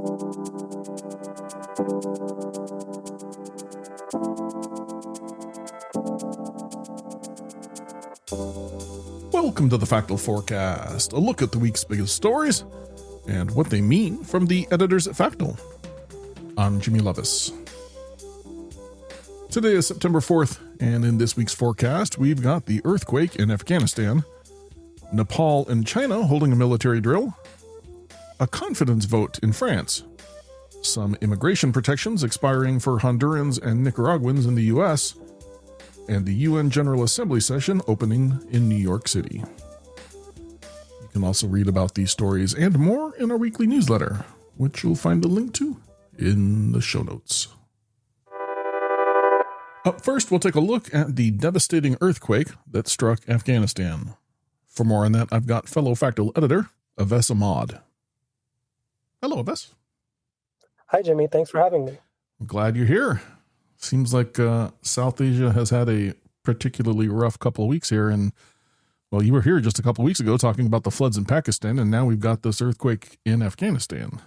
Welcome to the Factal Forecast, a look at the week's biggest stories and what they mean from the editors at Factal. I'm Jimmy Lovaas. Today is September 4th, and in this week's forecast, we've got the earthquake in Afghanistan, Nepal and China holding a military drill, a confidence vote in France, some immigration protections expiring for Hondurans and Nicaraguans in the U.S., and the UN General Assembly session opening in New York City. You can also read about these stories and more in our weekly newsletter, which you'll find a link to in the show notes. Up first, we'll take a look at the devastating earthquake that struck Afghanistan. For more on that, I've got fellow Factal editor, Ahmad. Hello, Awais. Hi, Jimmy. Thanks for having me. I'm glad you're here. Seems like South Asia has had a particularly rough couple of weeks here. And, well, you were here just a couple of weeks ago talking about the floods in Pakistan, and now we've got this earthquake in Afghanistan.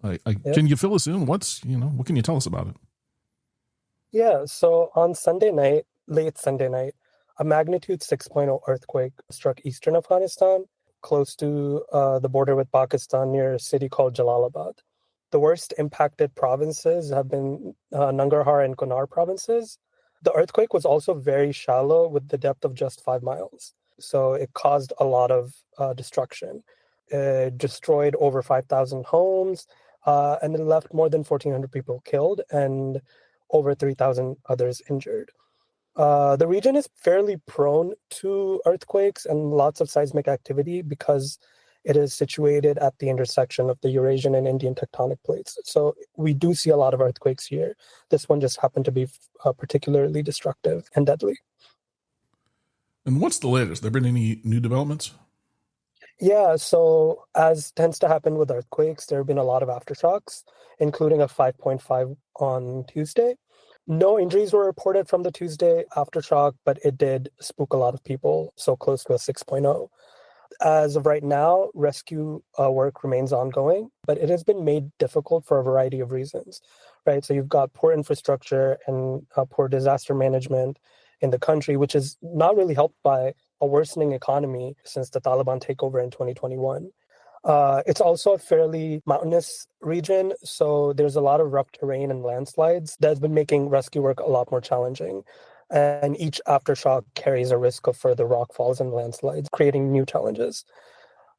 Yep. Can you fill us in? What can you tell us about it? Yeah, so on Sunday night, late Sunday night, a magnitude 6.0 earthquake struck eastern Afghanistan, close to the border with Pakistan near a city called Jalalabad. The worst impacted provinces have been Nangarhar and Kunar provinces. The earthquake was also very shallow with the depth of just 5 miles. So it caused a lot of destruction. It destroyed over 5,000 homes, and it left more than 1,400 people killed and over 3,000 others injured. The region is fairly prone to earthquakes and lots of seismic activity because it is situated at the intersection of the Eurasian and Indian tectonic plates. So we do see a lot of earthquakes here. This one just happened to be particularly destructive and deadly. And what's the latest? There been any new developments? Yeah, so as tends to happen with earthquakes, there have been a lot of aftershocks, including a 5.5 on Tuesday. No injuries were reported from the Tuesday aftershock, but it did spook a lot of people, so close to a 6.0. As of right now, rescue work remains ongoing, but it has been made difficult for a variety of reasons, right? So you've got poor infrastructure and poor disaster management in the country, which is not really helped by a worsening economy since the Taliban takeover in 2021. It's also a fairly mountainous region, so there's a lot of rough terrain and landslides that's been making rescue work a lot more challenging. And each aftershock carries a risk of further rockfalls and landslides, creating new challenges.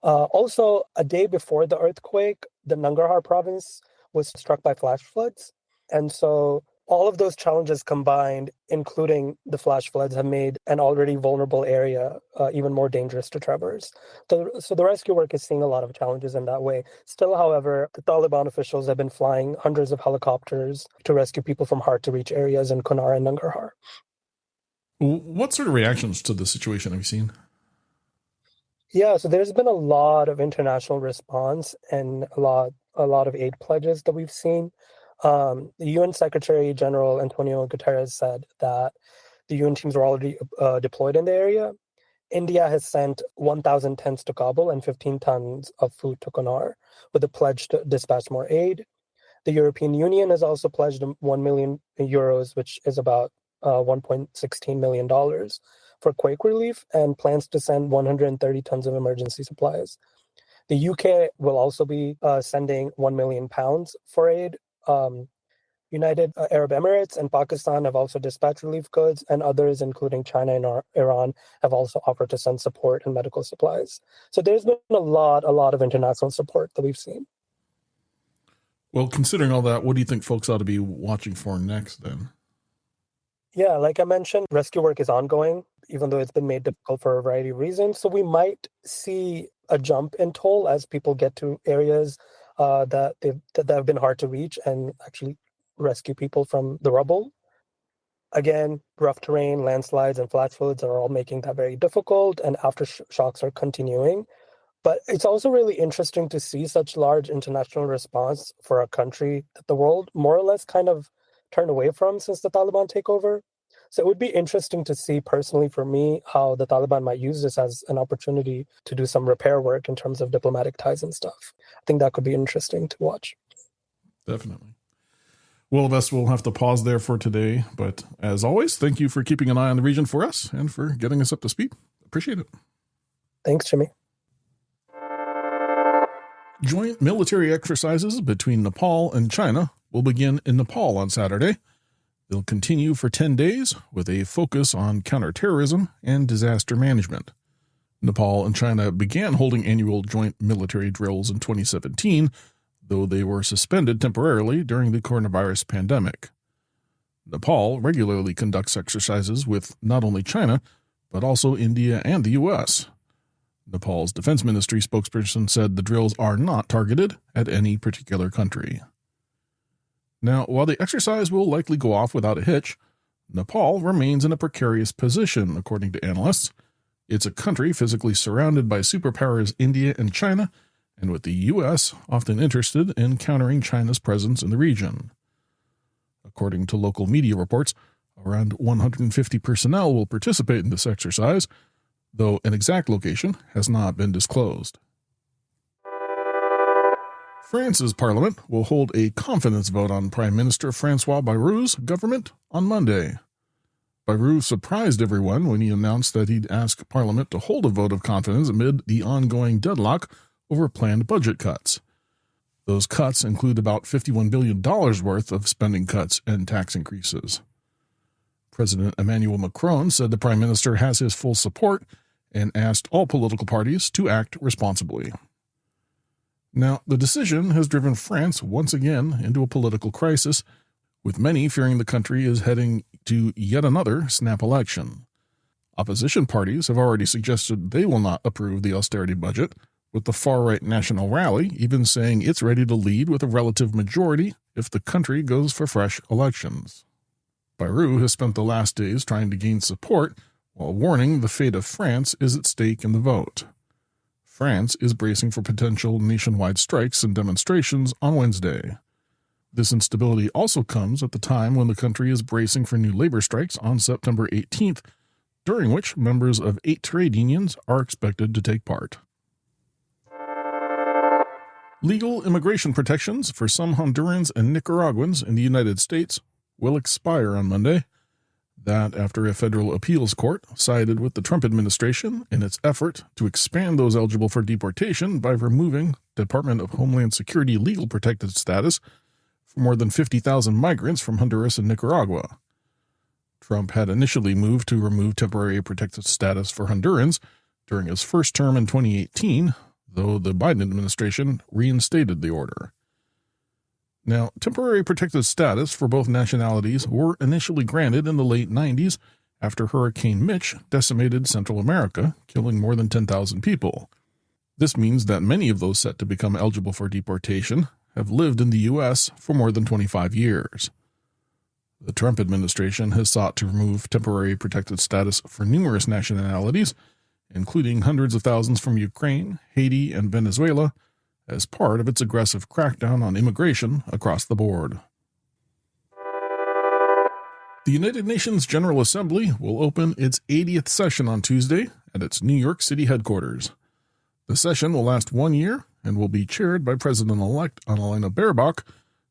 Also, a day before the earthquake, the Nangarhar province was struck by flash floods. And so all of those challenges combined, including the flash floods, have made an already vulnerable area even more dangerous to traverse. So the rescue work is seeing a lot of challenges in that way. Still, however, the Taliban officials have been flying hundreds of helicopters to rescue people from hard-to-reach areas in Kunar and Nangarhar. What sort of reactions to the situation have you seen? Yeah, so there's been a lot of international response and a lot of aid pledges that we've seen. The UN Secretary General Antonio Guterres said that the UN teams are already deployed in the area. India has sent 1,000 tents to Kabul and 15 tons of food to Kunar with a pledge to dispatch more aid. The European Union has also pledged 1 million euros, which is about $1.16 million for quake relief, and plans to send 130 tons of emergency supplies. The UK will also be sending 1 million pounds for aid. United Arab Emirates and Pakistan have also dispatched relief goods, and others, including China and Iran, have also offered to send support and medical supplies. So there's been a lot of international support that we've seen. Well, considering all that, what do you think folks ought to be watching for next then? Yeah, like I mentioned, rescue work is ongoing, even though it's been made difficult for a variety of reasons. So we might see a jump in toll as people get to areas that have been hard to reach and actually rescue people from the rubble. Again, rough terrain, landslides, and flash floods are all making that very difficult, and aftershocks are continuing. But it's also really interesting to see such large international response for a country that the world more or less kind of turned away from since the Taliban takeover. So it would be interesting to see personally for me how the Taliban might use this as an opportunity to do some repair work in terms of diplomatic ties and stuff. I think that could be interesting to watch. Definitely. Well, Lovaas, we'll have to pause there for today. But as always, thank you for keeping an eye on the region for us and for getting us up to speed. Appreciate it. Thanks, Jimmy. Joint military exercises between Nepal and China will begin in Nepal on Saturday. They'll continue for 10 days with a focus on counterterrorism and disaster management. Nepal and China began holding annual joint military drills in 2017, though they were suspended temporarily during the coronavirus pandemic. Nepal regularly conducts exercises with not only China, but also India and the U.S. Nepal's defense ministry spokesperson said the drills are not targeted at any particular country. Now, while the exercise will likely go off without a hitch, Nepal remains in a precarious position, according to analysts. It's a country physically surrounded by superpowers India and China, and with the U.S. often interested in countering China's presence in the region. According to local media reports, around 150 personnel will participate in this exercise, though an exact location has not been disclosed. France's parliament will hold a confidence vote on Prime Minister François Bayrou's government on Monday. Bayrou surprised everyone when he announced that he'd ask Parliament to hold a vote of confidence amid the ongoing deadlock over planned budget cuts. Those cuts include about $51 billion worth of spending cuts and tax increases. President Emmanuel Macron said the Prime Minister has his full support and asked all political parties to act responsibly. Now, the decision has driven France once again into a political crisis, with many fearing the country is heading to yet another snap election. Opposition parties have already suggested they will not approve the austerity budget, with the far-right National Rally even saying it's ready to lead with a relative majority if the country goes for fresh elections. Bayrou has spent the last days trying to gain support, while warning the fate of France is at stake in the vote. France is bracing for potential nationwide strikes and demonstrations on Wednesday. This instability also comes at the time when the country is bracing for new labor strikes on September 18th, during which members of 8 trade unions are expected to take part. Legal immigration protections for some Hondurans and Nicaraguans in the United States will expire on Monday. That after a federal appeals court sided with the Trump administration in its effort to expand those eligible for deportation by removing Department of Homeland Security legal protected status for more than 50,000 migrants from Honduras and Nicaragua. Trump had initially moved to remove temporary protected status for Hondurans during his first term in 2018, though the Biden administration reinstated the order. Now, temporary protected status for both nationalities were initially granted in the late 90s after Hurricane Mitch decimated Central America, killing more than 10,000 people. This means that many of those set to become eligible for deportation have lived in the U.S. for more than 25 years. The Trump administration has sought to remove temporary protected status for numerous nationalities, including hundreds of thousands from Ukraine, Haiti, and Venezuela, as part of its aggressive crackdown on immigration across the board. The United Nations General Assembly will open its 80th session on Tuesday at its New York City headquarters. The session will last 1 year and will be chaired by President-elect Annalena Baerbock,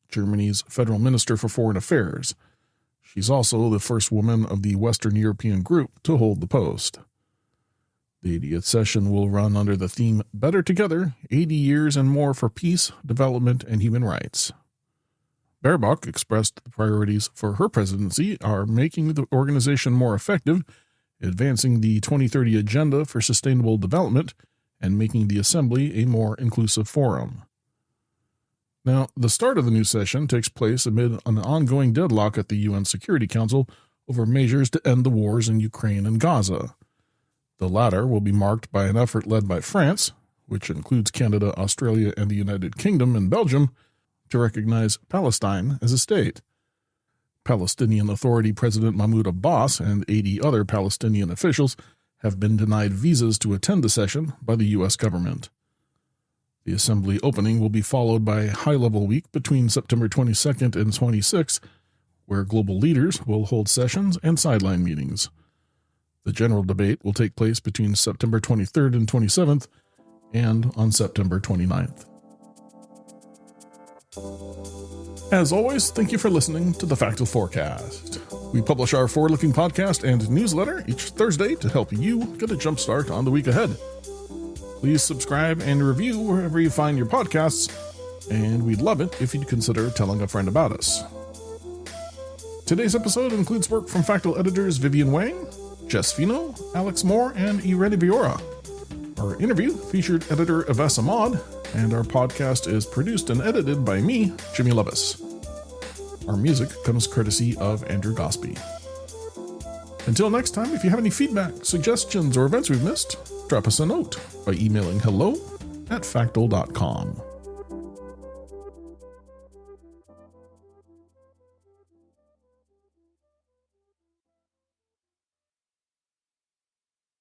Germany's Federal Minister for Foreign Affairs. She's also the first woman of the Western European group to hold the post. The 80th session will run under the theme Better Together, 80 Years and More for Peace, Development, and Human Rights. Baerbock expressed the priorities for her presidency are making the organization more effective, advancing the 2030 Agenda for Sustainable Development, and making the Assembly a more inclusive forum. Now, the start of the new session takes place amid an ongoing deadlock at the UN Security Council over measures to end the wars in Ukraine and Gaza. The latter will be marked by an effort led by France, which includes Canada, Australia, and the United Kingdom and Belgium, to recognize Palestine as a state. Palestinian Authority President Mahmoud Abbas and 80 other Palestinian officials have been denied visas to attend the session by the U.S. government. The assembly opening will be followed by a high-level week between September 22nd and 26th, where global leaders will hold sessions and sideline meetings. The general debate will take place between September 23rd and 27th and on September 29th. As always, thank you for listening to the Factal Forecast. We publish our forward-looking podcast and newsletter each Thursday to help you get a jump start on the week ahead. Please subscribe and review wherever you find your podcasts, and we'd love it if you'd consider telling a friend about us. Today's episode includes work from Factal editors Vivian Wang, Jess Fino, Alex Moore, and Irene Viora. Our interview featured editor Awais Ahmad, and our podcast is produced and edited by me, Jimmy Lovaas. Our music comes courtesy of Andrew Gosby. Until next time, if you have any feedback, suggestions, or events we've missed, drop us a note by emailing hello@factal.com.